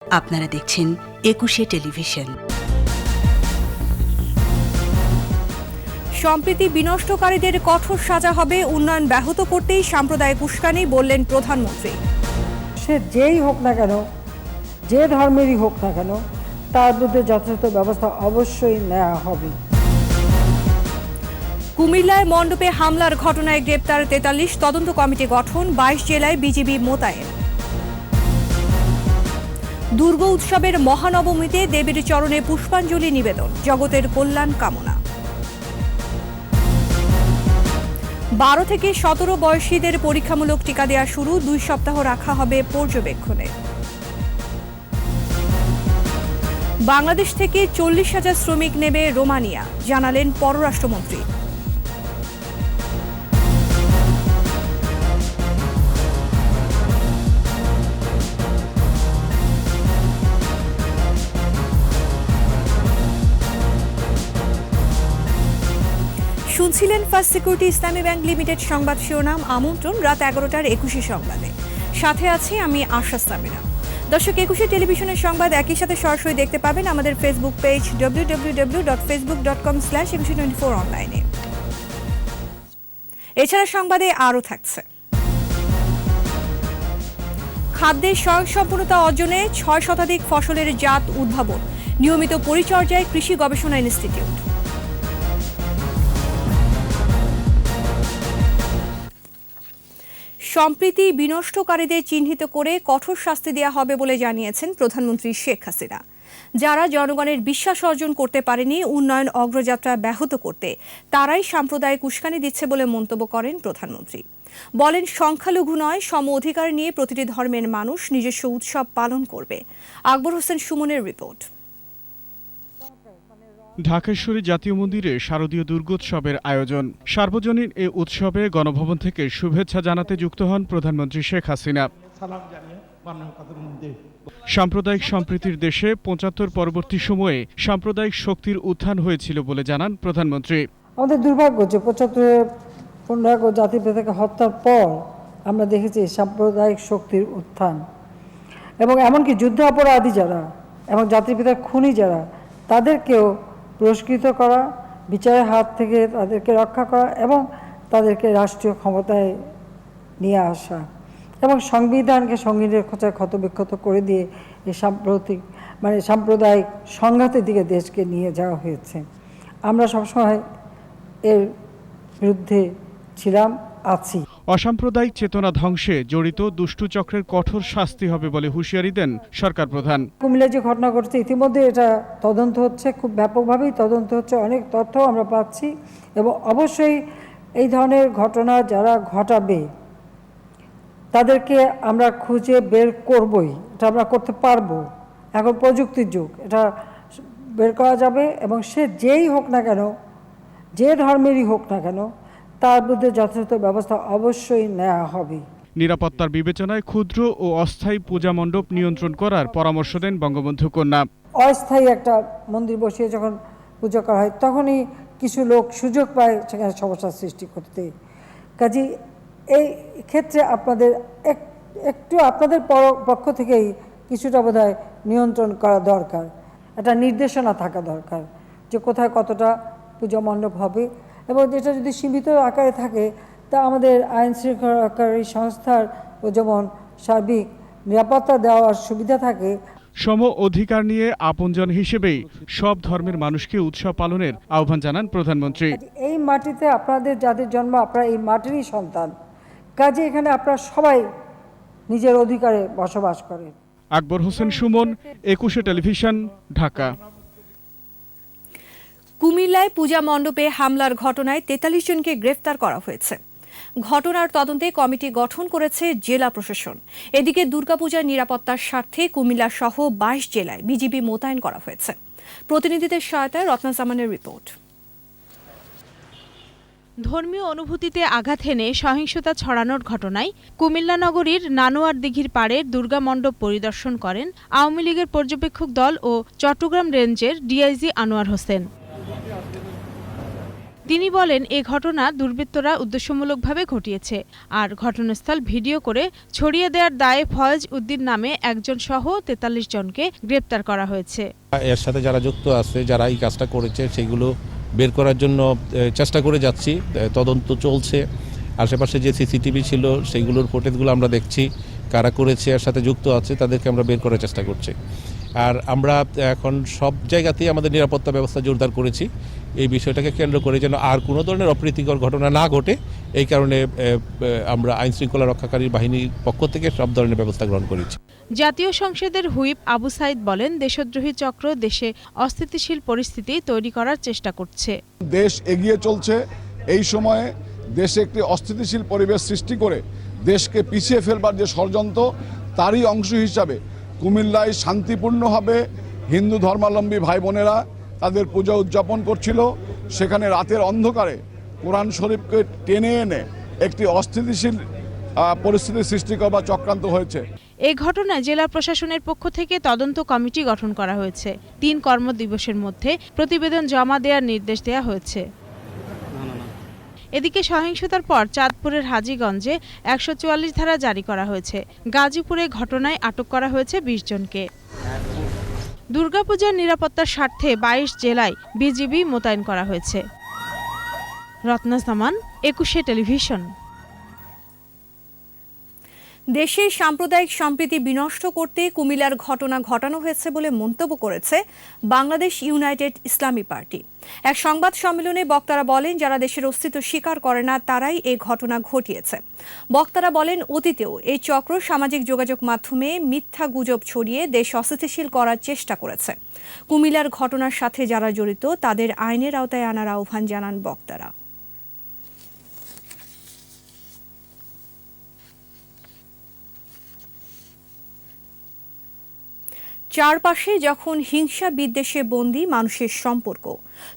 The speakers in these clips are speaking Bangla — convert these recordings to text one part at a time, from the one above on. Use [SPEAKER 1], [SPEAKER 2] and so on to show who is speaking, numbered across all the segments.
[SPEAKER 1] আপনারা দেখছেন একুশে টেলিভিশন।
[SPEAKER 2] সম্প্রীতি বিনষ্টকারীদের কঠোর সাজা হবে, উন্নয়ন ব্যাহত করতেই সাম্প্রদায়িক উস্কানি, বললেন প্রধানমন্ত্রী।
[SPEAKER 3] সে যেই হোক না কেন, যে ধর্মেরই হোক না কেন, তার বিরুদ্ধে যথাযথ ব্যবস্থা অবশ্যই নেওয়া হবে।
[SPEAKER 2] কুমিল্লায় মণ্ডপে হামলার ঘটনায় গ্রেপ্তার ৪৩, তদন্ত কমিটি গঠন, ২২ জেলায় বিজিবি মোতায়েন। দুর্গা উৎসবের মহানবমীতে দেবীর চরণে পুষ্পাঞ্জলি নিবেদন, জগতের কল্যাণ কামনা। ১২ থেকে ১৭ বয়সীদের পরীক্ষামূলক টিকা দেওয়া শুরু, ২ সপ্তাহ রাখা হবে পর্যবেক্ষণে। বাংলাদেশ থেকে ৪০,০০০ শ্রমিক নেবে রোমানিয়া, জানালেন পররাষ্ট্রমন্ত্রী। শুনছিলেন ফার্স্ট সিকিউরিটি ইসলামী ব্যাংক লিমিটেড সংবাদ শিরোনাম। আমন্ত্রণ রাত ১১টার একুশে সংবাদে, সাথে আছি আমি আশা সামিনা। দর্শক, একুশে টেলিভিশনের সংবাদ একই সাথে সরাসরি দেখতে পাবেন আমাদের ফেসবুক পেজ www.facebook.com/eকুশে24 অনলাইনে। এছাড়া সংবাদে আরও থাকছে: খাদ্যের স্বয়ংসম্পূর্ণতা অর্জনে ৬ শতাধিক ফসলের জাত উদ্ভাবন, নিয়মিত পরিচর্যায় কৃষি গবেষণা ইনস্টিটিউট। সম্প্রীতি বিনষ্টকারীদের চিহ্নিত করে কঠোর শাস্তি দেওয়া হবে বলে জানিয়েছেন প্রধানমন্ত্রী শেখ হাসিনা। যারা জনগণের বিশ্বাস অর্জন করতে পারেনি, উন্নয়ন অগ্রযাত্রা ব্যাহত করতে তারাই সাম্প্রদায়িক উস্কানি দিচ্ছে বলে মন্তব্য করেন প্রধানমন্ত্রী। বলেন, সংখ্যালঘু নয়, সম অধিকার নিয়ে প্রতিটি ধর্মের মানুষ নিজস্ব উৎসব পালন করবে। আকবর হোসেন সুমনের রিপোর্ট।
[SPEAKER 4] ঢাকেশ্বরী জাতীয় মন্দিরে শারদীয় দুর্গোৎসবের আয়োজন। সার্বজনীন এ উৎসবে গণভবন থেকে শুভেচ্ছা জানাতে যুক্ত হন প্রধানমন্ত্রী শেখ হাসিনা। সাম্প্রদায়িক সম্প্রীতির দেশে ৭৫ পরবর্তী সময়ে সাম্প্রদায়িক শক্তির উত্থান হয়েছিল বলে জানান প্রধানমন্ত্রী।
[SPEAKER 3] আমাদের দুর্ভাগ্য যে ৭৫ পূর্ণাঙ্গ জাতিভেদকে হত্যার পর আমরা দেখেছি সাম্প্রদায়িক শক্তির উত্থান, এবং এমনকি যুদ্ধ অপরাধী যারা এবং জাতিপিতার খুনি যারা, তাদেরকেও পুরস্কৃত করা, বিচারের হাত থেকে তাদেরকে রক্ষা করা এবং তাদেরকে রাষ্ট্রীয় ক্ষমতায় নিয়ে আসা, এবং সংবিধানকে সংবিধানের খোঁচায় ক্ষতবিক্ষত করে দিয়ে এই সাম্প্রদায়িক সংঘাতের দিকে দেশকে নিয়ে যাওয়া হয়েছে। আমরা সবসময় এর বিরুদ্ধে ছিলাম, আছি।
[SPEAKER 4] অসাম্প্রদায়িক চেতনা ধ্বংসে জড়িত দুষ্টু চক্রের কঠোর শাস্তি হবে বলে হুঁশিয়ারি দেন সরকার প্রধান।
[SPEAKER 3] কুমিল্লায় যে ঘটনা ঘটছে, ইতিমধ্যে এটা তদন্ত হচ্ছে, খুব ব্যাপকভাবেই তদন্ত হচ্ছে, অনেক তথ্য আমরা পাচ্ছি, এবং অবশ্যই এই ধরনের ঘটনা যারা ঘটাবে তাদেরকে আমরা খুঁজে বের করবই। এটা আমরা করতে পারবো, এখন প্রযুক্তির যুগ, এটা বের করা যাবে, এবং সে যেই হোক না কেন, যে ধর্মেরই হোক না কেন, তার বিরুদ্ধে যথাযথ ব্যবস্থা অবশ্যই নেওয়া হবে।
[SPEAKER 4] নিরাপত্তার বিবেচনায় ক্ষুদ্র ও অস্থায়ী পূজা মণ্ডপ নিয়ন্ত্রণ করার পরামর্শ দেন বঙ্গবন্ধু কন্যা।
[SPEAKER 3] অস্থায়ী একটা মন্দির বসিয়ে যখন পুজো করা হয়, তখনই কিছু লোক সুযোগ পায় সেখানে সমস্যার সৃষ্টি করতে। কাজে এই ক্ষেত্রে আপনাদের একটু আপনাদের পক্ষ থেকেই কিছুটা বোধহয় নিয়ন্ত্রণ করা দরকার, একটা নির্দেশনা থাকা দরকার যে কোথায় কতটা পূজা মণ্ডপ হবে, এবং যেটা যদি সীমিত আকারে থাকে তা আমাদের আইন শৃঙ্খলাকারী সংস্থার যেমন সার্বিক নিরাপত্তা দেওয়ার সুবিধা থাকে।
[SPEAKER 4] সম অধিকার নিয়ে আপনজন হিসেবেই সব ধর্মের মানুষকে উৎসব পালনের আহ্বান জানান প্রধানমন্ত্রী।
[SPEAKER 3] এই মাটিতে আপনাদের যাদের জন্ম, আপনারা এই মাটিরই সন্তান, কাজে এখানে আপনারা সবাই নিজের অধিকারে বসবাস করেন।
[SPEAKER 4] আকবর হোসেন সুমন, একুশে টেলিভিশন, ঢাকা।
[SPEAKER 2] কুমিল্লায় পূজা মণ্ডপে হামলার ঘটনায় ৪৩ জনকে গ্রেফতার করা হয়েছে। ঘটনার তদন্তে কমিটি গঠন করেছে জেলা প্রশাসন। এদিকে দুর্গাপূজার নিরাপত্তার স্বার্থে কুমিল্লা সহ ২২ জেলায় বিজিবি মোতায়েন করা হয়েছে। প্রতিনিধিদের সহায়তায় রত্না জামানের রিপোর্ট।
[SPEAKER 5] ধর্মীয় অনুভূতিতে আঘাত হেনে সহিংসতা ছড়ানোর ঘটনায় কুমিল্লা নগরীর নানোয়ার দিঘির পাড়ের দুর্গা মণ্ডপ পরিদর্শন করেন আওয়ামী লীগের পর্যবেক্ষক দল ও চট্টগ্রাম রেঞ্জের ডিআইজি আনোয়ার হোসেন। তিনি বলেন, এ ঘটনা দুর্বৃত্তরা উদ্দেশ্যমূলকভাবে ঘটিয়েছে। আর ঘটনাস্থল ভিডিও করে ছড়িয়ে দেওয়ার দায়ে ফয়েজ উদ্দিন নামে একজন সহ ৪৩ জনকে গ্রেপ্তার করা হয়েছে।
[SPEAKER 6] এর সাথে যারা যুক্ত আছে, যারা এই কাজটা করেছে, সেগুলো বের করার জন্য চেষ্টা করে যাচ্ছি। তদন্ত চলছে। আশেপাশে যে সিসিটিভি ছিল সেইগুলোর ফুটেজগুলো আমরা দেখছি। কারা করেছে, এর সাথে যুক্ত আছে, তাদেরকে আমরা বের করার চেষ্টা করছি। আর আমরা এখন সব জায়গাতেই আমাদের নিরাপত্তা ব্যবস্থা জোরদার করেছি এই বিষয়টাকে কেন্দ্র করে, যেন আর কোনো ধরনের অপ্রীতিকর ঘটনা না ঘটে। এই কারণে আমরা আইন শৃঙ্খলা রক্ষাকারী বাহিনীর পক্ষ থেকে সব ধরনের ব্যবস্থা গ্রহণ করেছি।
[SPEAKER 5] জাতীয় সংসদের হুইপ আবু সাইদ বলেন, দেশদ্রোহী চক্র দেশে অস্থিতিশীল পরিস্থিতি তৈরি করার চেষ্টা করছে।
[SPEAKER 7] দেশ এগিয়ে চলছে, এই সময়ে দেশে একটি অস্থিতিশীল পরিবেশ সৃষ্টি করে দেশকে পিছিয়ে ফেলবার যে ষড়যন্ত্র, তারই অংশ হিসাবে কুমিল্লায় শান্তিপূর্ণভাবে হিন্দু ধর্মাবলম্বী ভাই বোনেরা তাদের পূজা উদযাপন করছিল। সেখানে রাতের অন্ধকারে কোরআন শরীফকে টেনে এনে একটি অস্থিতিশীল পরিস্থিতি সৃষ্টি করবার চক্রান্ত হয়েছে।
[SPEAKER 5] এই ঘটনায় জেলা প্রশাসনের পক্ষ থেকে তদন্ত কমিটি গঠন করা হয়েছে। ৩ কর্মদিবসের মধ্যে প্রতিবেদন জমা দেওয়ার নির্দেশ দেওয়া হয়েছে। এদিকে সহিংসতার পর চাঁদপুরের হাজীগঞ্জে ১৪৪ ধারা জারি করা হয়েছে। গাজীপুরে ঘটনায় আটক করা হয়েছে ২০ জনকে। দুর্গাপূজার নিরাপত্তার স্বার্থে ২২ জেলায় বিজিবি মোতায়েন করা হয়েছে। রত্না সামান, একুশে টেলিভিশন।
[SPEAKER 2] দেশের সাম্প্রদায়িক সম্প্রীতি বিনষ্ট করতে কুমিল্লার ঘটনা ঘটানো হয়েছে বলে মন্তব্য করেছে বাংলাদেশ ইউনাইটেড ইসলামী পার্টি। এক সংবাদ সম্মেলনে বক্তারা বলেন, যারা দেশের অস্তিত্ব স্বীকার করে না তারাই এই ঘটনা ঘটিয়েছে। বক্তারা বলেন, অতীতেও এই চক্র সামাজিক যোগাযোগ মাধ্যমে মিথ্যা গুজব ছড়িয়ে দেশ অস্থিতিশীল করার চেষ্টা করেছে। কুমিল্লার ঘটনার সাথে যারা জড়িত তাদের আইনের আওতায় আনার আহ্বান জানান বক্তারা। চারপাশে যখন হিংসা বিদ্বেষে বন্দী মানুষের সম্পর্ক,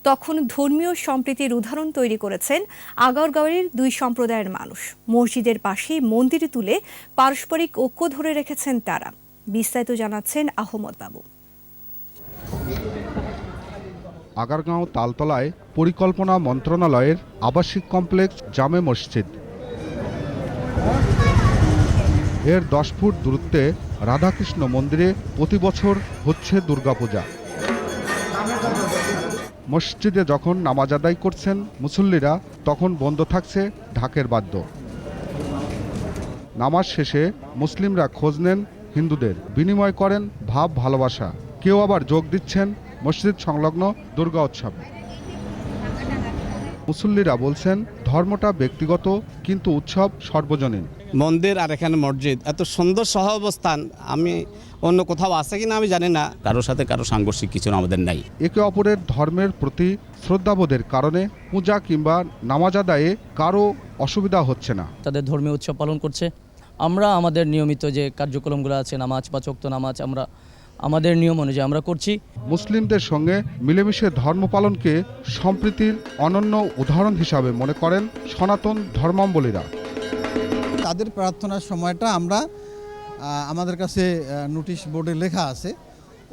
[SPEAKER 2] তখন ধর্মীয় সম্প্রীতির উদাহরণ তৈরি করেছেন আগারগাঁওয়ের 2 সম্প্রদায়ের মানুষ। মসজিদের পাশে মন্দিরে তুলে পারস্পরিক ঐক্য ধরে রেখেছেন তারা। বিস্তারিত জানাচ্ছেন আহমদ বাবু।
[SPEAKER 8] আগারগাঁও তালতলায় পরিকল্পনা মন্ত্রণালয়ের আবাসিক কমপ্লেক্স জামে মসজিদ। এর 10 ফুট দূরত্বে রাধাকৃষ্ণ মন্দিরে প্রতি বছর হচ্ছে দুর্গাপূজা। মসজিদে যখন নামাজ আদায় করছেন মুসল্লিরা, তখন বন্ধ থাকছে ঢাকের বাদ্য। নামাজ শেষে মুসলিমরা খোঁজ নেন হিন্দুদের, বিনিময় করেন ভাব ভালোবাসা। কেউ আবার যোগ দিচ্ছেন মসজিদ সংলগ্ন দুর্গা উৎসবে। মুসল্লিরা বলছেন, ধর্মটা ব্যক্তিগত কিন্তু উৎসব সর্বজনীন।
[SPEAKER 9] মন্দির আর এখানে মসজিদ, এত সুন্দর সহাবস্থান আমি অন্য কোথাও আছে কিনা আমি জানি না।
[SPEAKER 10] কারোর সাথে কারো সাংঘর্ষিক কিছু আমাদের নাই।
[SPEAKER 8] একে অপরের ধর্মের প্রতি শ্রদ্ধাবোধের কারণে পূজা কিংবা নামাজ আদায়ে কারো অসুবিধা হচ্ছে না।
[SPEAKER 11] তাদের ধর্মীয় উৎসব পালন করছে। আমরা আমাদের নিয়মিত যে কার্যক্রমগুলো আছে, নামাজ, 5 ওয়াক্ত নামাজ, আমরা আমাদের নিয়ম অনুযায়ী আমরা করছি।
[SPEAKER 8] মুসলিমদের সঙ্গে মিলেমিশে ধর্ম পালনকে সম্প্রীতির অনন্য উদাহরণ হিসাবে মনে করেন সনাতন ধর্মাবলম্বীরা।
[SPEAKER 12] তাদের প্রার্থনার সময়টা আমরা আমাদের কাছে নোটিশ বোর্ডে লেখা আছে,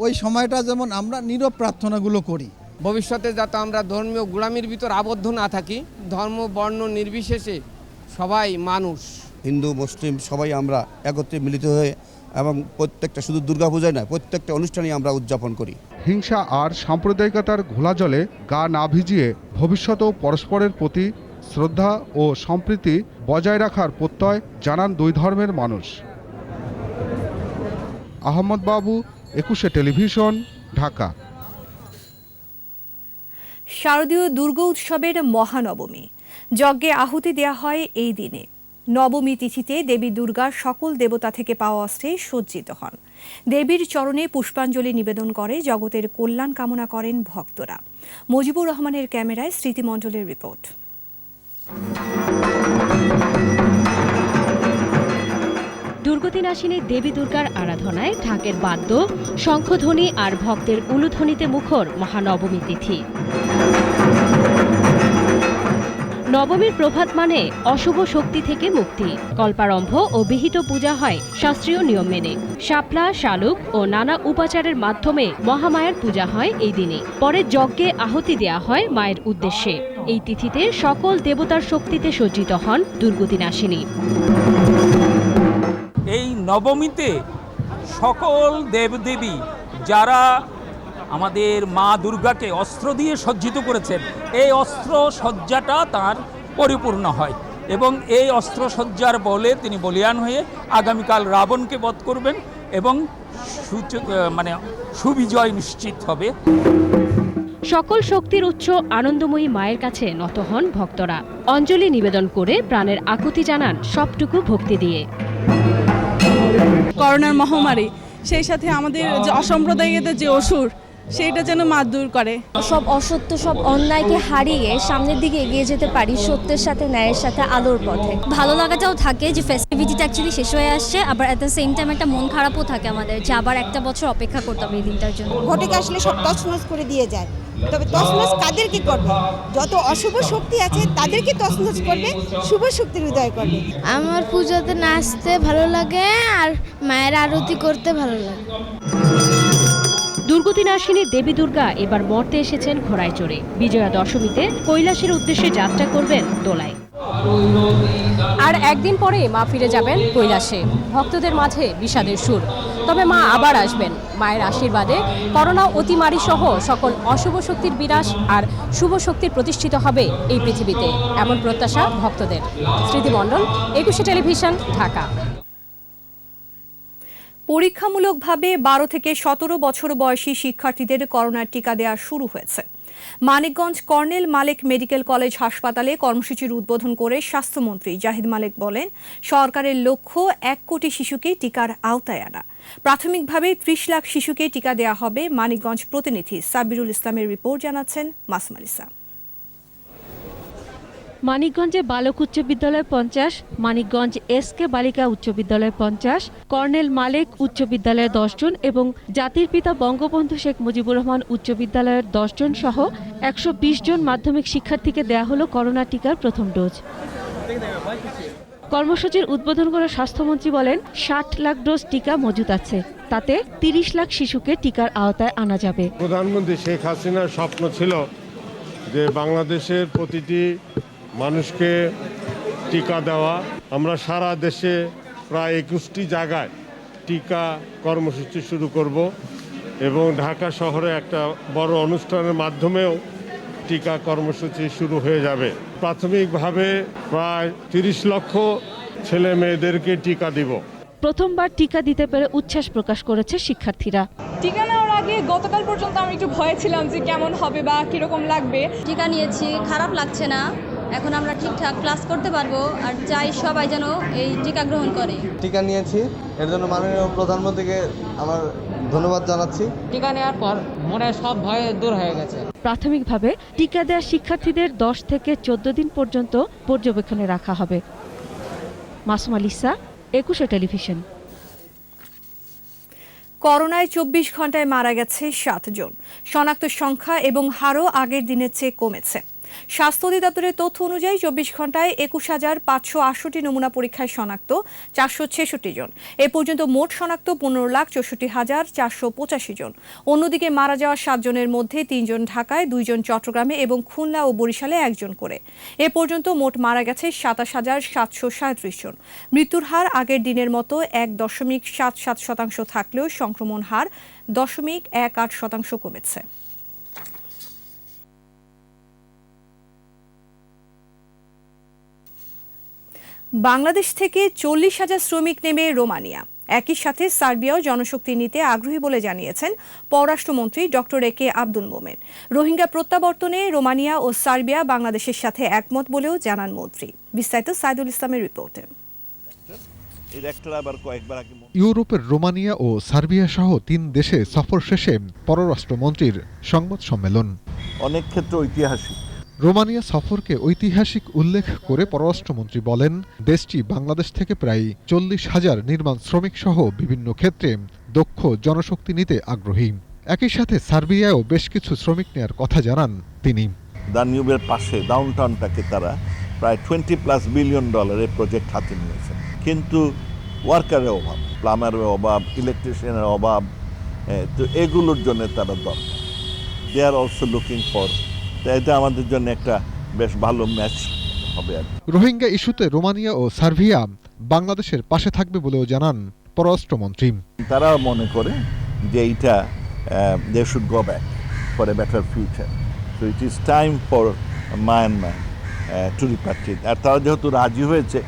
[SPEAKER 12] ওই সময়টা যেমন আমরা নীরব প্রার্থনাগুলো করি।
[SPEAKER 13] ভবিষ্যতে যাতে আমরা ধর্মীয় গোলামির ভিতর আবদ্ধ না থাকি, ধর্ম বর্ণ নির্বিশেষে সবাই মানুষ,
[SPEAKER 14] হিন্দু মুসলিম সবাই আমরা একত্রে মিলিত হয়ে এবং প্রত্যেকটা শুধু দুর্গাপূজায় নয়, প্রত্যেকটা অনুষ্ঠানই আমরা উদযাপন করি।
[SPEAKER 8] হিংসা আর সাম্প্রদায়িকতার ঘোলা জলে গা না ভিজিয়ে ভবিষ্যতেও পরস্পরের প্রতি শ্রদ্ধা ও সম্প্রীতি বজায় রাখার প্রত্যয় জানান 2 ধর্মের মানুষ। আহমদ বাবু, একুশে টেলিভিশন, ঢাকা।
[SPEAKER 2] শারদীয় দুর্গা উৎসবের মহানবমী যজ্ঞে আহুতি দেয়া হয় এই দিনে। নবমী তিথিতে দেবী দুর্গা সকল দেবতা থেকে পাওয়া অস্ত্রে সজ্জিত হন। দেবীর চরণে পুষ্পাঞ্জলি নিবেদন করে জগতের কল্যাণ কামনা করেন ভক্তরা। মুজিবুর রহমানের ক্যামেরায় স্মৃতিমণ্ডলের রিপোর্ট।
[SPEAKER 15] দুর্গতিনাশিনী দেবী দুর্গার আরাধনায় ঢাকের বাদ্য, শঙ্খধ্বনি আর ভক্তের উলুধ্বনিতে মুখর মহানবমী তিথি। নবমীর প্রভাত মানে অশুভ শক্তি থেকে মুক্তি। কল্পারম্ভ ও বিহিত পূজা হয় শাস্ত্রীয় নিয়ম মেনে। শাপলা, শালুক ও নানা উপাচারের মাধ্যমে মহামায়ার পূজা হয় এই দিনে। পরে যজ্ঞে আহুতি দেয়া হয় মায়ের উদ্দেশ্যে। এই তিথিতে সকল দেবতার শক্তিতে সজ্জিত হন দুর্গতিনাশিনী।
[SPEAKER 16] এই নবমীতে সকল দেবদেবী যারা আমাদের মা দুর্গাকে অস্ত্র দিয়ে সজ্জিত করেছেন, এই অস্ত্র সজ্জাটা তার পরিপূর্ণ হয় এবং এই অস্ত্র সজ্জার বলে তিনি বলীয়ান হয়ে আগামীকাল রাবণকে বধ করবেন এবং সুবিজয় নিশ্চিত হবে।
[SPEAKER 15] সকল শক্তির উৎস আনন্দময়ী মায়ের কাছে নত হন ভক্তরা। অঞ্জলি নিবেদন করে প্রাণের আকুতি জানান সবটুকু ভক্তি দিয়ে।
[SPEAKER 5] করোনার মহামারী, সেই সাথে আমাদের যে অসাম্প্রদায়িকতার যে অসুর, সেইটা যেন মা দূর করে।
[SPEAKER 17] সব অসত্য, সব অন্যায়কে হারিয়ে সামনের দিকে এগিয়ে যেতে পারি সত্যের সাথে, ন্যায়ের সাথে, আলোর পথে। ভালো লাগাটাও থাকে যে ফেস্টিভিটিটা অ্যাকচুয়ালি শেষ হয়ে আসছে, আবার অ্যাট দ্য সেম টাইম একটা মন খারাপও থাকে আমাদের যে আবার একটা বছর অপেক্ষা করতে হবে এই দিনটার জন্য।
[SPEAKER 18] ঘটকে আসলে সব তছনছ করে দিয়ে যায়, তবে তছনছ কাদেরকে করবে? যত অশুভ শক্তি আছে তাদেরকে তছনছ করবে, শুভ শক্তির উদয় করবে।
[SPEAKER 17] আমার পূজাতে নাচতে ভালো লাগে আর মায়ের আরতি করতে ভালো লাগে।
[SPEAKER 15] দুর্গতিনাশিনী দেবী দুর্গা এবার মর্তে এসেছেন ঘোড়ায় চড়ে। বিজয়া দশমীতে কৈলাসের উদ্দেশ্যে যাত্রা করবেন দোলায়। আর একদিন পরে মা ফিরে যাবেন কৈলাসে। ভক্তদের মাঝে বিষাদের সুর। তবে মা আবার আসবেন। মায়ের আশীর্বাদে করোনা অতিমারি সহ সকল অশুভ শক্তির বিনাশ আর শুভ শক্তির প্রতিষ্ঠিত হবে এই পৃথিবীতে, এমন প্রত্যাশা ভক্তদের। স্মৃতি মণ্ডল, একুশে টেলিভিশন, ঢাকা।
[SPEAKER 2] পরীক্ষামূলকভাবে 12 থেকে 17 বছর বয়সী শিক্ষার্থীদের করোনার টিকা দেওয়া শুরু হয়েছে। মানিকগঞ্জ কর্নেল মালেক মেডিকেল কলেজ হাসপাতালে কর্মসূচির উদ্বোধন করে স্বাস্থ্যমন্ত্রী জাহিদ মালেক বলেন, সরকারের লক্ষ্য 1 কোটি শিশুকে টিকার আওতায় আনা। প্রাথমিকভাবে 30 লাখ শিশুকে টিকা দেওয়া হবে। মানিকগঞ্জ প্রতিনিধি সাব্বিরুল ইসলামের রিপোর্ট জানাচ্ছেন মাসমালিসা।
[SPEAKER 15] মানিকগঞ্জে বালক উচ্চ বিদ্যালয় 50, মানিকগঞ্জ এসকে বালিকা উচ্চ বিদ্যালয় 50, কর্নেল মালেক উচ্চ বিদ্যালয়ের 10 জন এবং জাতির পিতা বঙ্গবন্ধু শেখ মুজিবুর রহমান উচ্চ বিদ্যালয়ের 10 জন সহ 120 জন মাধ্যমিক শিক্ষার্থীকে দেয়া হলো করোনা টিকার প্রথম ডোজ। কর্মসূচির উদ্বোধন করে স্বাস্থ্যমন্ত্রী বলেন, 60 লাখ ডোজ টিকা মজুত আছে, তাতে 30 লাখ শিশুকে টিকার আওতায় আনা যাবে।
[SPEAKER 19] প্রধানমন্ত্রী শেখ হাসিনার স্বপ্ন ছিল যে বাংলাদেশের প্রতিটি মানুষকে টিকা দেওয়া। আমরা সারা দেশে প্রায় 21টি জায়গায় টিকা কর্মসূচি শুরু করব এবং ঢাকা শহরে একটা বড় অনুষ্ঠানের মাধ্যমেও টিকা কর্মসূচি শুরু হয়ে যাবে। প্রাথমিকভাবে প্রায় 30 লক্ষ ছেলে মেয়েদেরকে টিকা দিব।
[SPEAKER 15] প্রথমবার টিকা দিতে পেরে উচ্ছ্বাস প্রকাশ করেছে শিক্ষার্থীরা।
[SPEAKER 5] টিকা নেওয়ার আগে গতকাল পর্যন্ত আমি একটু ভয়ে ছিলাম যে কেমন হবে বা কিরকম লাগবে।
[SPEAKER 17] টিকা নিয়েছি, খারাপ লাগছে না। এখন আমরা ঠিকঠাক ক্লাস করতে পারবো আর চাই সবাই যেন এই টিকা গ্রহণ করে।
[SPEAKER 20] টিকা নিয়েছি, এর জন্য মাননীয় প্রধানমন্ত্রীকে আমার ধন্যবাদ জানাচ্ছি।
[SPEAKER 13] টিকা নেওয়ার পর মনে সব ভয় দূর হয়ে গেছে।
[SPEAKER 15] প্রাথমিকভাবে টিকা দেওয়া শিক্ষার্থীদের 10 থেকে 14 দিন পর্যন্ত পর্যবেক্ষণে রাখা হবে। মাসমালিসা, একুশে টেলিভিশন।
[SPEAKER 2] করোনায় 24 ঘন্টায় মারা গেছে 7 জন। শনাক্ত সংখ্যা এবং হারও আগের দিনের চেয়ে কমেছে। স্বাস্থ্য অধিদপ্তরের তথ্য অনুযায়ী 24 ঘন্টায় 21,568 নমুনা পরীক্ষায় শনাক্ত 466 জন। এ পর্যন্ত মোট শনাক্ত 15,64,485 জন। অন্যদিকে মারা যাওয়া 7 জনের মধ্যে 3 জন ঢাকায়, 2 জন চট্টগ্রামে এবং খুলনা ও বরিশালে 1 জন করে। এ পর্যন্ত মোট মারা গেছে 27,737 জন। মৃত্যুর হার আগের দিনের মতো 1.77% থাকলেও সংক্রমণ হার 0.18% কমেছে। বাংলাদেশ থেকে 40,000 শ্রমিক নেবে রোমানিয়া। একই সাথে সার্বিয়াও জনশক্তি নিতে আগ্রহী বলে জানিয়েছেন পররাষ্ট্রমন্ত্রী doctor A K Abdul Momen. Rohingya প্রত্যাবর্তনে রোমানিয়া ও সার্বিয়া বাংলাদেশের সাথে একমত বলেও জানান মন্ত্রী। বিস্তারিত সাইদুল ইসলামের রিপোর্টে।
[SPEAKER 21] ইউরোপের রোমানিয়া ও সার্বিয়া সহ 3 দেশে সফর শেষে পররাষ্ট্রমন্ত্রীর সংবাদ সম্মেলন।
[SPEAKER 22] অনেক ক্ষেত্রে ঐতিহাসিক।
[SPEAKER 21] রোমানিয়া সফরকে ঐতিহাসিক উল্লেখ করে পররাষ্ট্রমন্ত্রী বলেন, দেশটি বাংলাদেশ থেকে প্রায় 40,000 নির্মাণ শ্রমিক সহ বিভিন্ন ক্ষেত্রে দক্ষ জনশক্তি নিতে আগ্রহী। একই সাথে সার্বিয়ায়ও বেশ কিছু শ্রমিক নেয়ার কথা জানান তিনি।
[SPEAKER 22] দানিউবের পাশে ডাউনটাউনটাকে তারা প্রায় $20+ বিলিয়ন প্রজেক্ট হাতে নিয়েছেন, কিন্তু ওয়ার্কারের অভাব, প্লামারের অভাব, ইলেকট্রিশিয়ানের অভাব, তো এগুলোর জন্য তারা দরকার। দে আর অলসো লুকিং ফর, এটা আমাদের জন্য একটা বেশ ভালো ম্যাচ হবে আর কি।
[SPEAKER 21] রোহিঙ্গা ইস্যুতে রোমানিয়া ও সার্বিয়া বাংলাদেশের পাশে থাকবে বলেও জানান পররাষ্ট্রমন্ত্রী।
[SPEAKER 22] তারা মনে করে যে এইটা they should go back for a better future, so it is time for Myanmar to repatriate. আর তারা যেহেতু রাজি হয়েছে,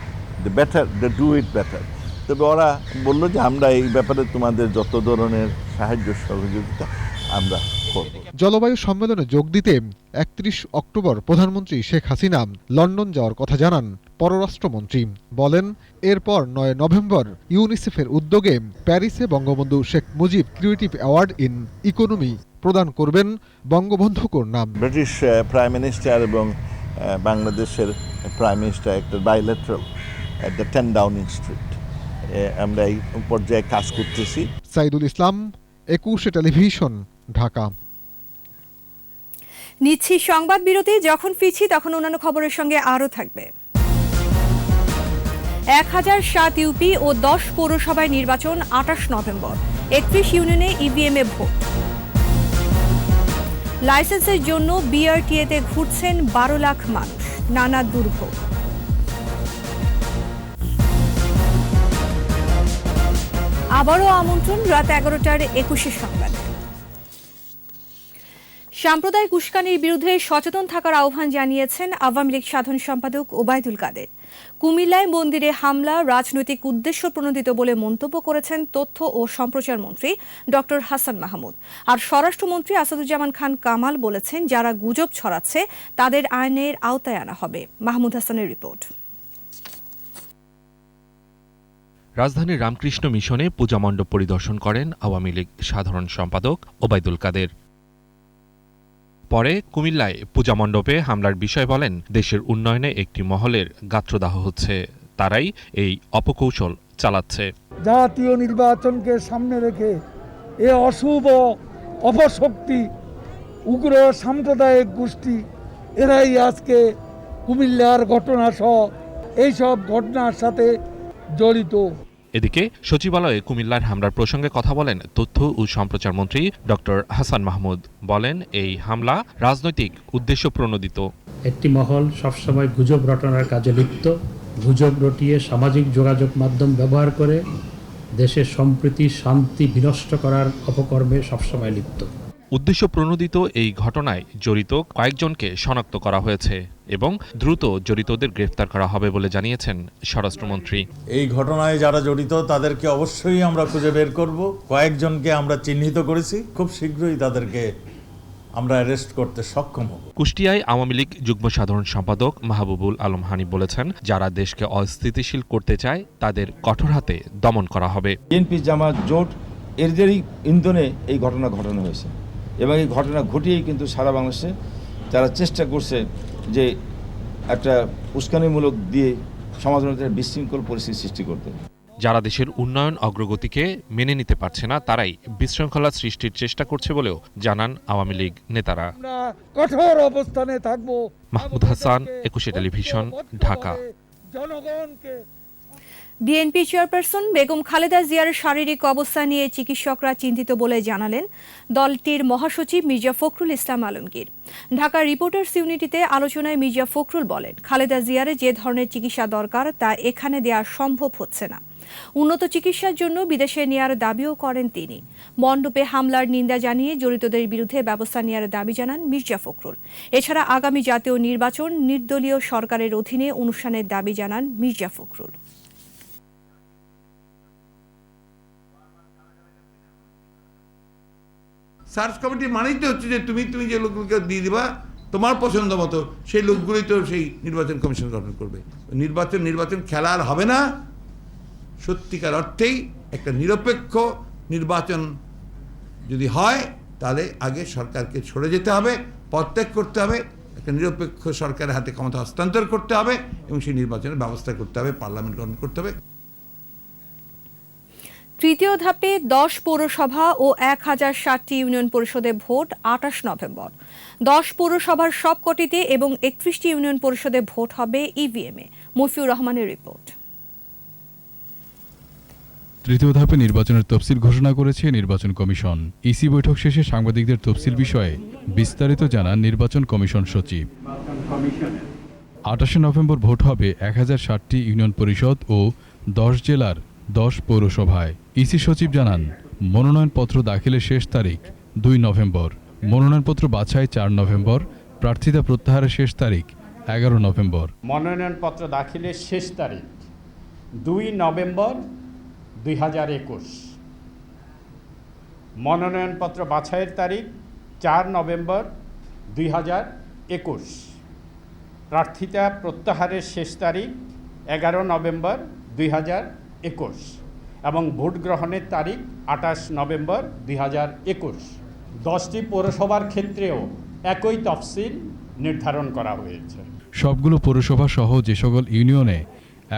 [SPEAKER 22] দে ডু ইট বেটার। তবে ওরা বললো যে আমরা এই ব্যাপারে তোমাদের যত ধরনের সাহায্য সহযোগিতা আমরা করব।
[SPEAKER 21] জলবায়ু সম্মেলনে যোগ দিতে 31 অক্টোবর প্রধানমন্ত্রী শেখ হাসিনা লন্ডন যাওয়ার কথা জানান পররাষ্ট্রমন্ত্রী। বলেন, এরপর 9 নভেম্বর ইউনিসেফের উদ্যোগে প্যারিসে Bangabandhu Sheikh Mujib creative award in economy প্রদান করবেন বঙ্গবন্ধু কন্যা।
[SPEAKER 22] ব্রিটিশ প্রাইম মিনিস্টার এবং বাংলাদেশের প্রাইম মিনিস্টার একটা bilateral at the 10 Downing street, আমরা এই পর্যায়ে কাজ করতেছি।
[SPEAKER 21] সাইদুল ইসলাম, 21 টেলিভিশন, ঢাকা।
[SPEAKER 2] নিচ্ছি সংবাদ বিরতি, যখন ফিরছি তখন অন্যান্য খবরের সঙ্গে আরও থাকবে। 1007 ইউপি ও 10 পৌরসভায় নির্বাচন 28 নভেম্বর, 31 ইউনিয়নে ইভিএমে ভোট। লাইসেন্সের জন্য বিআরটিএতে ঘুরছেন 12 লাখ মানুষ, নানা দুর্ভোগ। আবারও আমন্ত্রণ রাত 11টার 21 সংবাদে। সাম্প্রদায়িক উস্কানির বিরুদ্ধে সচেতন থাকার আহ্বান জানিয়েছেন আওয়ামী লীগ সাধারণ সম্পাদক ওবায়দুল কাদের। কুমিল্লায় মন্দিরে হামলা রাজনৈতিক উদ্দেশ্য প্রণোদিত বলে মন্তব্য করেছেন তথ্য ও সম্প্রচার মন্ত্রী ডক্টর হাসান মাহমুদ। আর স্বরাষ্ট্রমন্ত্রী আসাদুজ্জামান খান কামাল বলেছেন, যারা গুজব ছড়াচ্ছে তাদের আইনের আওতায় আনা হবে। মাহমুদ হাসানের রিপোর্ট।
[SPEAKER 1] রাজধানীর রামকৃষ্ণ মিশনে পূজা মণ্ডপ পরিদর্শন করেন আওয়ামী লীগ সাধারণ সম্পাদক ওবায়দুল কাদের। পরে কুমিল্লায় পূজা মণ্ডপে হামলার বিষয় বলেন, দেশের উন্নয়নে একটি মহলের গাত্রদাহ হচ্ছে, তারাই এই অপকৌশল চালাচ্ছে।
[SPEAKER 3] জাতীয় নির্বাচনকে সামনে রেখে এ অশুভ অপশক্তি, উগ্র সাম্প্রদায়িক গোষ্ঠী, এরাই আজকে কুমিল্লার ঘটনা সহ এইসব ঘটনার সাথে জড়িত।
[SPEAKER 1] এদিকে সচিবালয়ে কুমিল্লার হামলার প্রসঙ্গে কথা বলেন তথ্য ও সম্প্রচার মন্ত্রী ডক্টর হাসান মাহমুদ। বলেন, এই হামলা রাজনৈতিক উদ্দেশ্য প্রণোদিত।
[SPEAKER 23] একটি মহল সবসময় গুজব রটনার কাজে লিপ্ত, গুজব রটিয়ে সামাজিক যোগাযোগ মাধ্যম ব্যবহার করে দেশের সম্প্রীতি শান্তি বিনষ্ট করার অপকর্মে সবসময় লিপ্ত।
[SPEAKER 1] উদ্দেশ্য প্রণোদিত এই ঘটনায় জড়িত কয়েকজনকে শনাক্ত করা হয়েছে এবং দ্রুত জড়িতদের গ্রেফতার করা হবে বলে জানিয়েছেন স্বরাষ্ট্রমন্ত্রী।
[SPEAKER 24] এই ঘটনায় যারা জড়িত তাদেরকে অবশ্যই আমরা খুঁজে বের করব। কয়েকজনকে আমরা চিহ্নিত করেছি, খুব শীঘ্রই তাদেরকে আমরা অ্যারেস্ট করতে সক্ষম হব।
[SPEAKER 1] কুষ্টিয়ায় আওয়ামী লীগ যুগ্ম সাধারণ সম্পাদক মাহবুবুল আলম হানিফ বলেছেন, যারা দেশকে অস্থিতিশীল করতে চায় তাদের কঠোর হাতে দমন করা হবে।
[SPEAKER 25] বিএনপি জামাত জোট এদেরই ইন্ধনে এই ঘটনা ঘটানো হয়েছে এবং এই ঘটনা ঘটিয়েই কিন্তু সারা বাংলাদেশে যারা চেষ্টা করছে যে একটা উস্কানিমূলক দিয়ে সমাজের মধ্যে বিশৃঙ্খল পরিস্থিতি সৃষ্টি করতে।
[SPEAKER 1] যারা দেশের উন্নয়ন অগ্রগতিকে মেনে নিতে পারছে না তারাই বিশৃঙ্খলা সৃষ্টির চেষ্টা করছে বলেও জানান আওয়ামী লীগ নেতারা।
[SPEAKER 3] কঠোর অবস্থানে থাকব।
[SPEAKER 1] মাহমুদ হাসান, 21 টেলিভিশন, ঢাকা।
[SPEAKER 3] জনগণকে
[SPEAKER 2] বিএনপি চেয়ারপারসন বেগম খালেদা জিয়ার শারীরিক অবস্থা নিয়ে চিকিৎসকরা চিন্তিত বলে জানালেন দলটির মহাসচিব মির্জা ফখরুল ইসলাম আলমগীর। ঢাকা রিপোর্টার্স ইউনিটিতে আলোচনায় মির্জা ফখরুল বলেন, খালেদা জিয়ার যে ধরনের চিকিৎসা দরকার তা এখানে দেওয়া সম্ভব হচ্ছে না। উন্নত চিকিৎসার জন্য বিদেশে নেয়ার দাবিও করেন তিনি। মণ্ডপে হামলার নিন্দা জানিয়ে জড়িতদের বিরুদ্ধে ব্যবস্থা নেয়ার দাবি জানান মির্জা ফখরুল। এছাড়া আগামী জাতীয় নির্বাচন নির্দলীয় সরকারের অধীনে অনুষ্ঠানের দাবি জানান মির্জা ফখরুল।
[SPEAKER 26] সার্চ কমিটি মানেই তো হচ্ছে যে তুমি যে লোকগুলোকে দিয়ে দিবা তোমার পছন্দ মতো, সেই লোকগুলোই তো সেই নির্বাচন কমিশন গঠন করবে। নির্বাচন খেলা আর হবে না। সত্যিকার অর্থেই একটা নিরপেক্ষ নির্বাচন যদি হয় তাহলে আগে সরকারকে সরে যেতে হবে, পদত্যাগ করতে হবে, একটা নিরপেক্ষ সরকারের হাতে ক্ষমতা হস্তান্তর করতে হবে এবং সেই নির্বাচনের ব্যবস্থা করতে হবে, পার্লামেন্ট গঠন করতে হবে।
[SPEAKER 2] তৃতীয় ধাপে 10 পৌরসভা ও 1060টি ইউনিয়ন পরিষদে ভোট 28 নভেম্বর। 10 পৌরসভার সবকটিতে এবং 31টি ইউনিয়ন পরিষদে ভোট হবে ইভিএমে। মফিউর রহমানের রিপোর্ট।
[SPEAKER 4] তৃতীয় ধাপে নির্বাচনের তফসিল ঘোষণা করেছে নির্বাচন কমিশন। ইসি বৈঠক শেষে সাংবাদিকদের তফসিল বিষয়ে বিস্তারিত জানান নির্বাচন কমিশন সচিব। 28 নভেম্বর ভোট হবে 1060টি ইউনিয়ন পরিষদ ও 10 জেলার 10 পৌরসভায়। ইসি সচিব জানান, মনোনয়নপত্র দাখিলের শেষ তারিখ 2 নভেম্বর, মনোনয়নপত্র বাছাই 4 নভেম্বর, প্রার্থিতা প্রত্যাহারের শেষ তারিখ 11 নভেম্বর।
[SPEAKER 6] মনোনয়নপত্র দাখিলের শেষ তারিখ 2 নভেম্বর 2021, মনোনয়নপত্র বাছাইয়ের তারিখ 4 নভেম্বর 2021, প্রার্থিতা প্রত্যাহারের শেষ তারিখ 11 নভেম্বর 2021 এবং ভোট গ্রহণের তারিখ 28 নভেম্বর 2021। 10টি পৌরসভার ক্ষেত্রেও একই তফসিল নির্ধারণ করা হয়েছে।
[SPEAKER 4] সবগুলো পৌরসভা সহ যে সকল ইউনিয়নে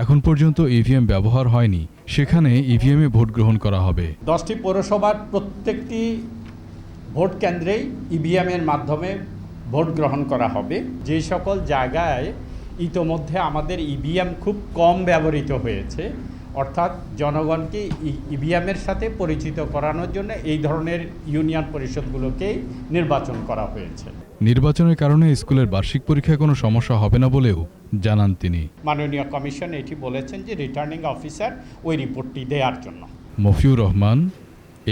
[SPEAKER 4] এখন পর্যন্ত ইভিএম ব্যবহার হয়নি, সেখানে ইভিএমে ভোট গ্রহণ করা হবে।
[SPEAKER 6] 10টি পৌরসভার প্রত্যেকটি ভোট কেন্দ্রেই ইভিএমের মাধ্যমে ভোট গ্রহণ করা হবে। যে সকল জায়গায় ইতোমধ্যে আমাদের ইভিএম খুব কম ব্যবহৃত হয়েছে, অর্থাৎ জনগণকে ইভিএমের সাথে পরিচিত করানোর জন্য এই ধরনের ইউনিয়ন পরিষদগুলোকেই নির্বাচন করা হয়েছে।
[SPEAKER 4] নির্বাচনের কারণে স্কুলের বার্ষিক পরীক্ষায় কোনো সমস্যা হবে না বলেও জানান তিনি।
[SPEAKER 6] মাননীয় কমিশন এটি বলেছেন যে রিটার্নিং অফিসার ওই রিপোর্টটি দেওয়ার জন্য।
[SPEAKER 4] মফিউর রহমান,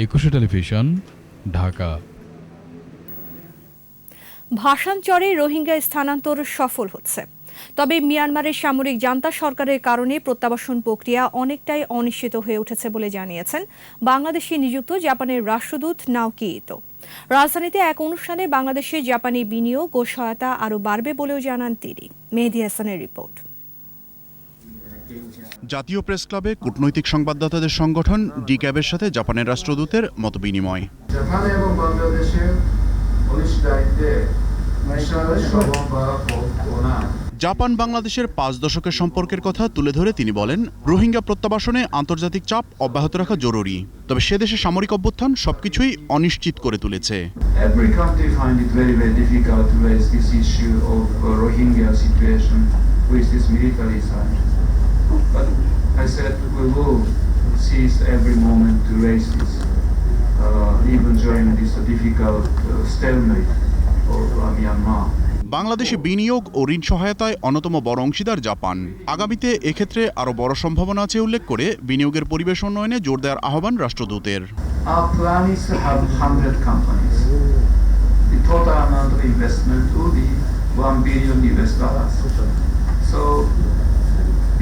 [SPEAKER 4] 21 টেলিভিশন, ঢাকা।
[SPEAKER 2] ভাসানচরে রোহিঙ্গা স্থানান্তর সফল হচ্ছে, তবে মিয়ানমারের সামরিক জান্তা সরকারের কারণে প্রত্যাবাসন প্রক্রিয়া অনেকটাই অনিশ্চিত হয়ে উঠেছে বলে জানিয়েছেন বাংলাদেশে নিযুক্ত জাপানের রাষ্ট্রদূত নাওকি ইতো। রাজধানীতে এক অনুষ্ঠানে বাংলাদেশে জাপানি বিনিয়োগ ও সহায়তা আরও বাড়বে বলেও জানান তিনি। মেহেদী হাসানের রিপোর্ট।
[SPEAKER 7] জাতীয় প্রেস ক্লাবে কূটনৈতিক সংবাদদাতাদের সংগঠন ডিক্যাবের সাথে জাপানের রাষ্ট্রদূতের মতবিনিময়।
[SPEAKER 9] জাপান এবং বাংলাদেশের
[SPEAKER 7] জাপান বাংলাদেশের 5 দশকের সম্পর্কের কথা তুলে ধরে তিনি বলেন, রোহিঙ্গা প্রত্যাবাসনে আন্তর্জাতিক চাপ অব্যাহত রাখা জরুরি, তবে সে দেশে সামরিক অভ্যুত্থান সবকিছুই অনিশ্চিত করে তুলেছে। বাংলাদেশে বিনিয়োগ ও ঋণ সহায়তায় অন্যতম বড় অংশীদার জাপান। আগামীতে এক্ষেত্রে আরও বড় সম্ভাবনা আছে উল্লেখ করে বিনিয়োগের পরিবেশ উন্নয়নে জোর দেওয়ার আহ্বান রাষ্ট্রদূতের।